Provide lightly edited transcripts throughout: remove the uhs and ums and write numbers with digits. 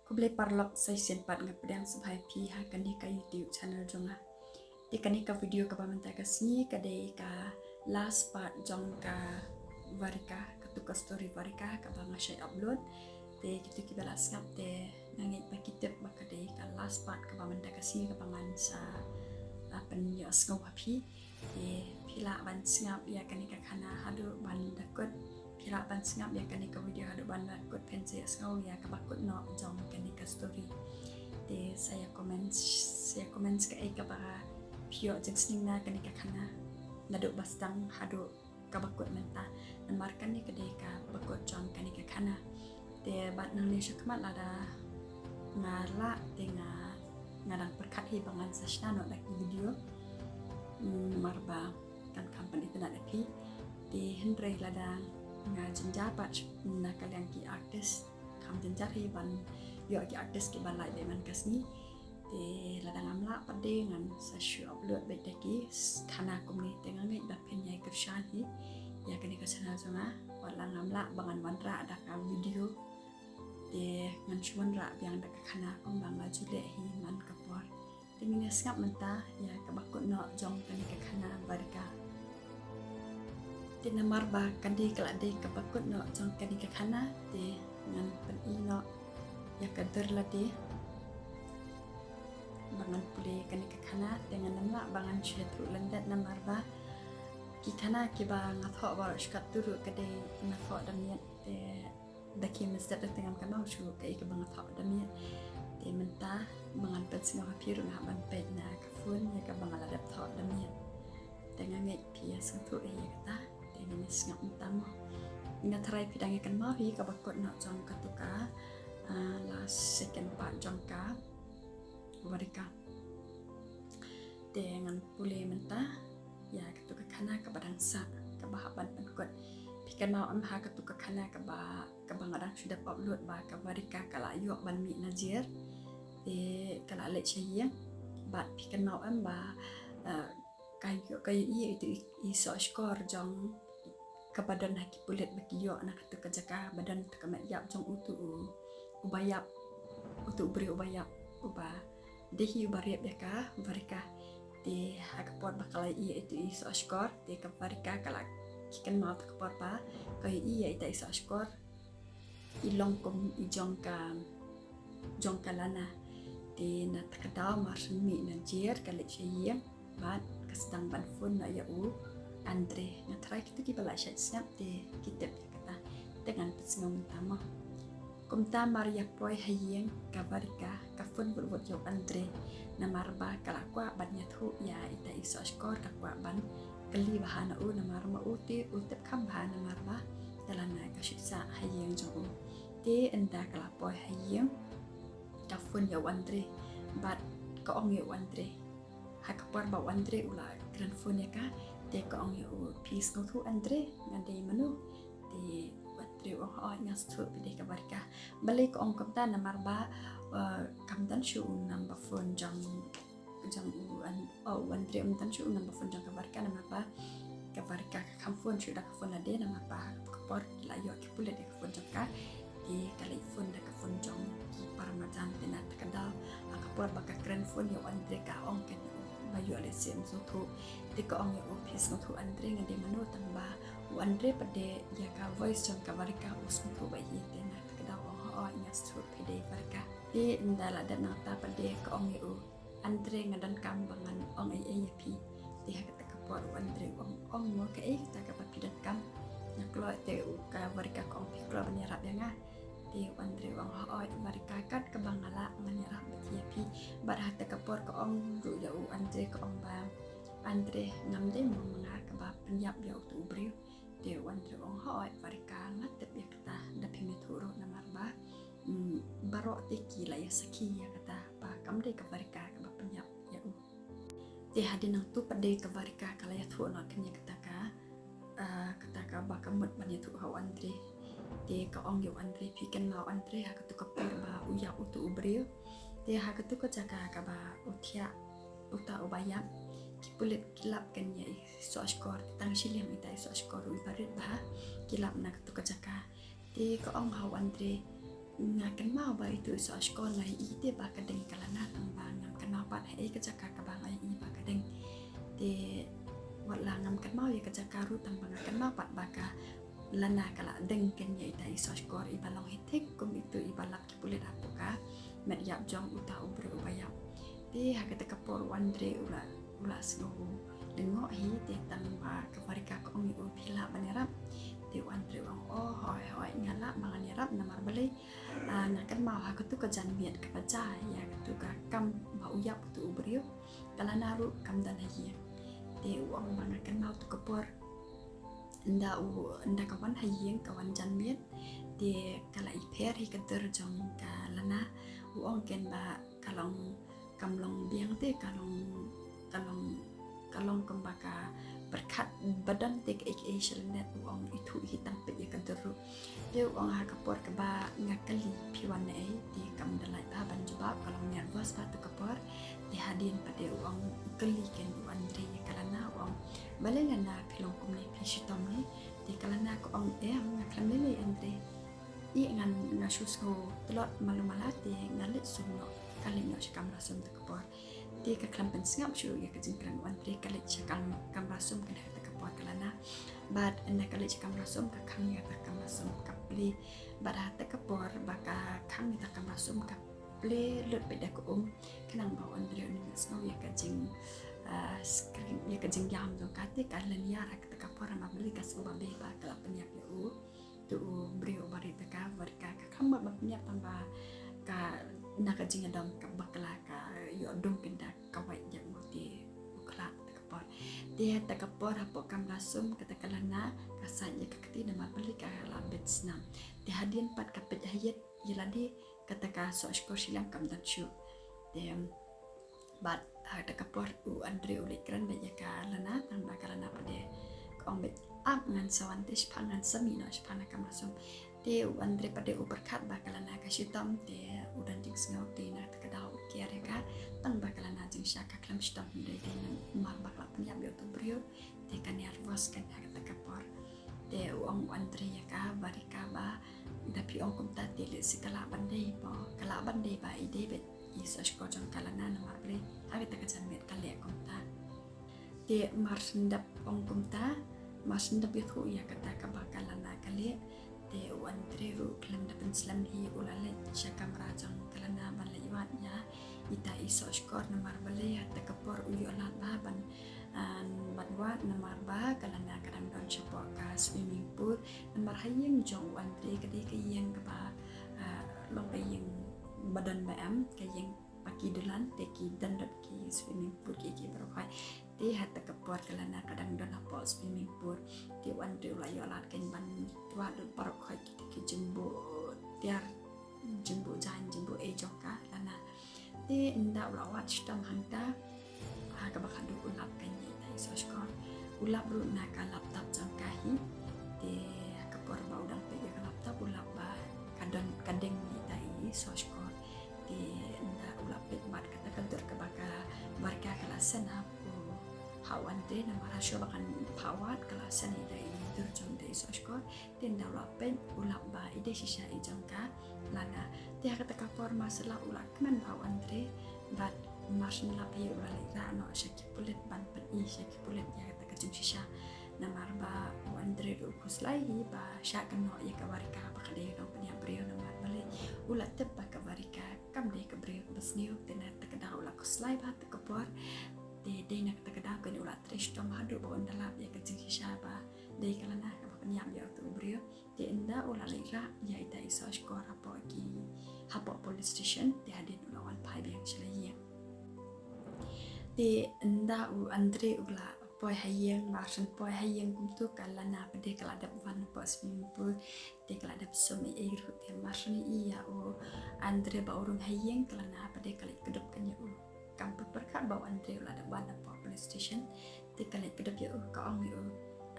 Ku boleh parlok saya sempat ngepedang sebagai pihak kan di YouTube channel jonga. Di kan ka video ka pamantai ka sini ka de ka last part jong ka varika ka tu ka story varika ka bang saya upload. De gitu kita balas ngap de ngangit ba kitep ba ka de ka last part ka pamantai ka sini ka pangan sa pen yo ngau happy. De pila ban ngap ya kan ka kana hadu ban dakut pila ban ngap ya kan ka video hadu ban dakut pen saya ngau ya ka bakut no jong kan ka story. De saya komen ka ka para pio jengsning na kan ka kana naduk bastang hadu ka bakut menta dan markan ni kedai ka bakut jong kan ka kana. De bat nang ni syakmat ada ngala dengan ngadang perkat hibangan sasna no lagi video marba kan kampan itu nak api di hendrai ladang ngajenja pat na kalian ki artis kam jenjar hiban yo ki artis ki balai be man kasni de ladang amla pade ngan sasyu upload be daki kana kumni tengang ngai dapen yai kershan hi ya kani kasana zona walang amla bangan wanra ada ka video de ngan chuan ra biang da kana kum bang jule hi man kapor tingin ngap mentah ya kabakut no jong kani ka kana barka de namar ba kandi kala de kabakut no jong kani ka kana de ngan pen ino ya kader la de bangan pule kani ka kana dengan namla bangan chetru landat namar ba ki kana ki ba ngatho ba shkat turu kade ngatho damiat de daki mesdat dengan kana shu kai ka bangat tho damiat de mentah bangan pen singa hapiru na ban pet na ka fun ya ka bangal adap tho damiat dengan ngai pia satu ya kata de ni singa utama ingat try pidang ikan mau hi ka bakot nak jong katuka last second part jong ka warika dengan pule mentah ya katuka kana ka badangsa ka bahaban penkot pikan mau am ha katuka kana ka bangadang sudah upload ba ka warika kala yok ban mi najir kala le chaya ba pikan mau am ba kayu itu iso skor jong ke badan haki pulit bagi yo anak tu ke jaka badan tu kemat yap jong utu ubayap utu beri ubayap uba dehi ubariap ya ka barika di hakapot bakal itu iso skor di ke barika kala kikan mau ke pot pa kai itu iso skor ilong kum ijong ka lana di na takadaw marsmi nanjir kali chiyem bat kesedang ban fun na ya Andre ngatrai kita ki bala syat snap de kitab ya kata dengan pesengau utama kumta Maria poi hayeng kabarika kafun buat yo Andre namarba kalakwa bannya thu ya ita iso skor kakwa ban keli bahana namarma uti utep kam bahana marba dalana kasyisa hayeng jo de enda kalapoi hayeng kafun yo Andre bat ko ong yo Andre hakapor ba Andre ula grand phone ya ka de ko ong yo peace go to Andre ngande manu de Andre oh ngas tu de ka barka balik ko ong kamta na marba kamtan shu number phone jang Andre kamtan shu number phone jang ka barka na marba ka barka kam phone shu da ka phone ade na marba ko por la yo ki pule de ka phone jang ka de kala phone da ka phone jang ki paramajan de na takadal ka por ba ka grand phone yo Andre ka ong ken bayu ale sem so tu de ko ong yo office no tu Andre ngade manu tamba Andre pade ya ka voice jong ka barka usku tu bayi de na kada oh ngas tu pede barka de ndala da na ta pade ko ong yo Andre ngadan kam bangan ong ai pi de ha ka por Andre ong mo ka ta ka papidan kam na klo te ka barka ko ong pi klo banyarap ya nga de Andre ong barka kat ka bangala manyarap ya pi bar hatta ka por ko ong ru ya Andre ko ong ba Andre ngamde mo mga ka ba penyap ya tu brio de Andre ong barka ngatep ya kata da pimituro na marba baro te kila ya saki ya kata pa kamde ka barka ka ba penyap ya de hadin nang tu pade ka barka kala ya tu na kenya kata ka ba kamut ban ya tu Andre de ka ong yo Andre pikan mau Andre ha ka tu ka por ba uya utu brio de ha ka tu ka jaka ka ba utia uta ubayam kipulit kilap kan ya so skor tang silim ita so skor ibarit bah kilap nak tu ka jaka de ka ong ha Andre ngakan mau ba itu so sekolah ite ba kadeng kalana tang ba ngam kan mau pat hai ka jaka ka bang ai ba kadeng te wala ngam kan mau ya ka jaka ru tang bang kan mau pat ba ka lana kala deng ken ya ita iso skor ibalong hitek kum itu ibalak ki pulit apuka met yap jong uta ubre ubayap te hakata kapor wandre ula sgo dengo hi te tang ba ka parika ko mi u phila banera te wandre wang hoi ngala manganera namar bale ngakan mau hakatu ka jan miet ka baca ya katu ka kam ba uyap tu ubrio kala naru kam dan hi te uang mangakan mau tu kapor nda kawan hayeng kawan janmiet di kala iper hi kader jong kalana uong ken ba kalong kamlong biang te kalong kembaka berkat badan tek ek net uong itu hitam pe ya kaderu de uong ha kapor ke ba ngakali piwan nei di kam dalai ba ban jawab kalong nervous ba tu kapor di hadin pada uong keli ken andre kalana uong balena pilong kumni pishitom ni di kalana ko ang ngaklam ni andre i ngan ngasus ko telot malu-malat di ngalit sumno kali nyo si kamrasum te kapor di ka klampen singap syu ya ka jingkran andre kali si kamrasum kan ta kapor kalana bad anda kali si kamrasum ka khang ya ta kamrasum kapli bad ta kapor baka khang ta kamrasum kapli lut beda ko kanang ba andre ni sno ya ka jing screen ya ka jing yam dong kate kalan ya ra ka kapor ma beli ka so ba be ba kala penyak ya tu brio barita ka warka ka khamba ba penyak tamba ka naka jinga dong ka bakla ka yo dong kenda kawai yang muti ukla ta kapor dia ta kapor hapo kam lasum kata kalana kasanya ka kati nama beli ka labet snam di hadin pat ka pet hayat yeladi kata ka so skor silang kam dan shu dem bat ada kapor andre ulik kran beja ka lana tang bakalana pade kong bet ap ngan sawantis pangan semi no spana kam lasum te andre pada uberkat bakalana ka shitam te udan jing sngau te na takadau kiare ka tang bakalana jing syaka klam shitam de mar bakla penyam yo tu brio te kan nervous kan ta kapor te uang andre ya ka barika ba dapi ong kum ta te le sikala bandai po kala bandai ba ide bet isa ko jong kalana na marble age ta kajan met kale kum ta te mar sendap ong kum ta mas sendap itu ya kata ka bakalana kale te andre ru klam da penslam hi ulale syaka marajang kalana ban lewatnya ita iso skor na marble ya ta kapor uyolat baban banwat na marba kalana kadang don support ka swimming pool na marhayeng jong andre kade kayeng ka ba long bayeng badan baam kayeng paki delan teki dandat ki swimming pool ki berkai te hatta kapor kalana kadang don apo swimming pool ti andre la yolat ken ban tua do parok khai ki jumbo tiar jumbo jan jumbo e joka lana te nda ulawat stam hangta ka bakal du ulap kan ni so skor ulap ru na ka laptop jangkahi te kapor ba udang pe ka laptop ulap ba kadeng ni tai so skor te nda ulap pe mat kata kantor ka baka barka kalasan hapu hawan te na marasyo bakan pawat kalasan ni dai dur jong dai so skor te nda ulap pe ulap ba ide sisa i jangka lana te kata kapor masalah ulap keman hawan te bat marsin lapi ulali rano syaki pulit ban pen syaki pulit ya kata kacung sisa namar ba andre do kuslai ba syakan no ya kawarika pakade dong penya brio namar bale ulat tep ba kawarika kam de ka brio besniu tenar takada ulat kuslai ba takapor de nak takada kan ulat trish to madu ba ondalap ya kacung sisa ba de kalana ka penya ya tu brio de enda ulali ra ya ita iso skor apa ki hapo police station de hadin ulawan pai biang shalai di enda andre ula poi hayeng marsen poi hayeng kumtu kalana pede kala dap van pos mimpu de kala dap somi eiru te marsen iya andre ba urung hayeng kalana pede kala kedep kanya kam perkat ba andre ula dap van po police station de kala kedep ya ka ong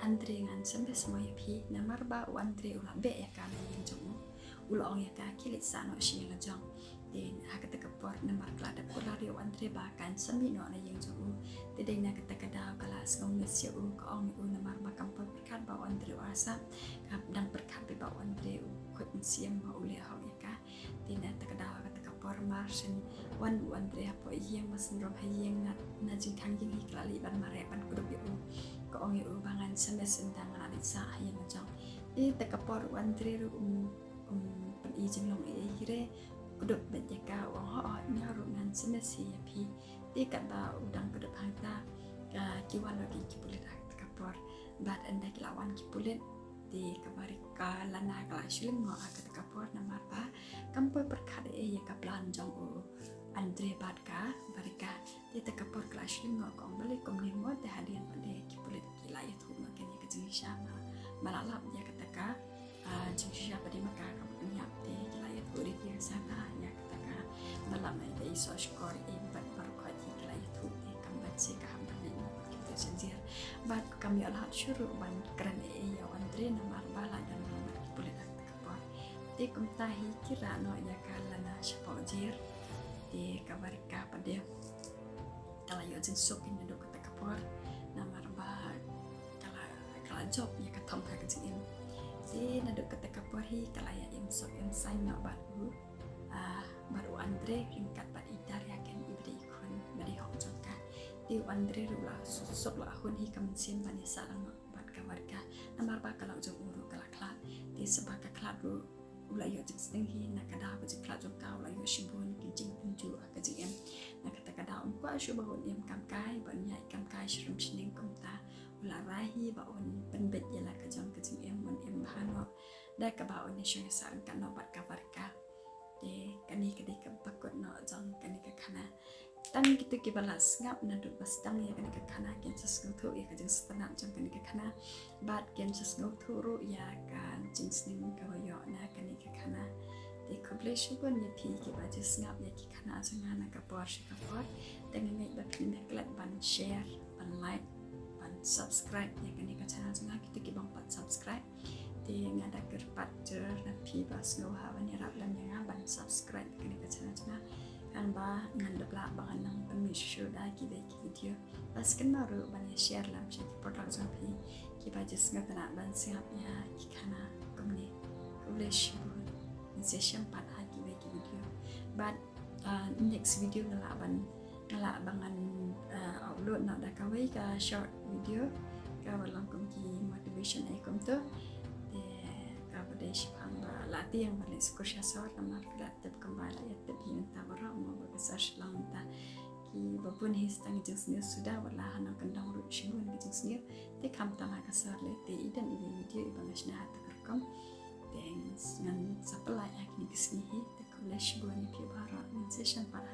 andre ngan sampai semua ya pi namar ba andre ula be ya kan yang jong ula ong ya ka kilit sano shi la jong Din kata kapor namar kelada polario Andre bahkan semi no na yang jauh tidak nak kata kadau kelas ngomong siu kong namar bakam perkat bawa Andre wasa dan perkat bawa Andre kut siam mau lihat hal ya tidak terkadau kata kapor marsen wan Andre apa yang masih rom yang na jingkang yang hiklali ban marepan kudu biu kong bangan semes tentang analisa yang macam di tekapor Andre pen izin long hire kuduk bejaka wah nyarunan senesi api di kata udang kuduk hangta kiwan lagi kipulit kapor bat anda kilawan kipulit di kabarika lana kelas lima akat kapor namar ba kampoi perkade ya kaplan jong Andre batka barika di tekapor kelas lima kong balik komlimo dah hadian pada kipulit kilai tu makin ya kejenisha malalap ya kataka jenisha pada maka kamu di kilai tu di sana dalam ada isu skor ibat berkuat hingga itu di kambat si kahamban ini kita sendiri. Bat kami alhat syuru ban kerana ia Andre namar bala dan namar boleh tak kapor. Di kumtahi kira no ya kalana syapojir di kabarika pada kalau ia jensuk ini dok tak kapor namar ba kalau job ya katom kagin. Di nadok tak kapor hi kalau ia imsok imsai nak baru baru Andre ringkat pada idar yakin ibri ikun beri hongjong ka di Andre rula susuk lah hun hi kamensin bani salang bat kawarga namar ba kalau jong uru kalakla di sebaka kladu ula yo jing stinghi nakada ba jing kladu ka ula yo shibun kijing punju akajing nakata kada on kwa shubahun im kamkai ban nyai kamkai shrum shining kumta ula rahi ba on penbet yala kajong kajing mon im bahano da ka ba on ni shang sarang kan no bat kawarga de kani kadi ka bakut no jong kani ka khana tan gitu ki balas ngap na du bas tang ya kani ka khana ken sus nguthu ya ka jeng setanam jong kani ka khana bat ken sus nguthu ru ya kan jeng sning ka yo na kani ka khana de publish pun ya pi ki ba jis ngap ya ki khana jong na ka por shi ka por dengan me ba pin me klat ban share ban like ban subscribe ya kani ka channel jong gitu ki bang pat subscribe ngada kerpat jer na pi bas ngau hawan ya rap lam yang ban subscribe kini ka channel chana kan ba ngan de bla ba nang permis show da ki de ki video bas kan baru ban ya share lam shi product zon pi ki ba jis ngata na ban siap ya ki kana komni publish session pat ha ki de ki video but next video ngala bangan upload na da kawai ka short video ka walang kum ki motivation ai kum to pada shipang latih yang balik sekursia sawat namar kreatif kembali ya tadi entah berapa mau besar selang entah ki babun histang jengsnya sudah berlahan akan kendang urut shibun jengsnya te kam tanah kasar le te idan ini video ibangashna hata kerkom dengan sapela ya kini kesini te kuliah shibun ni pi bara session pada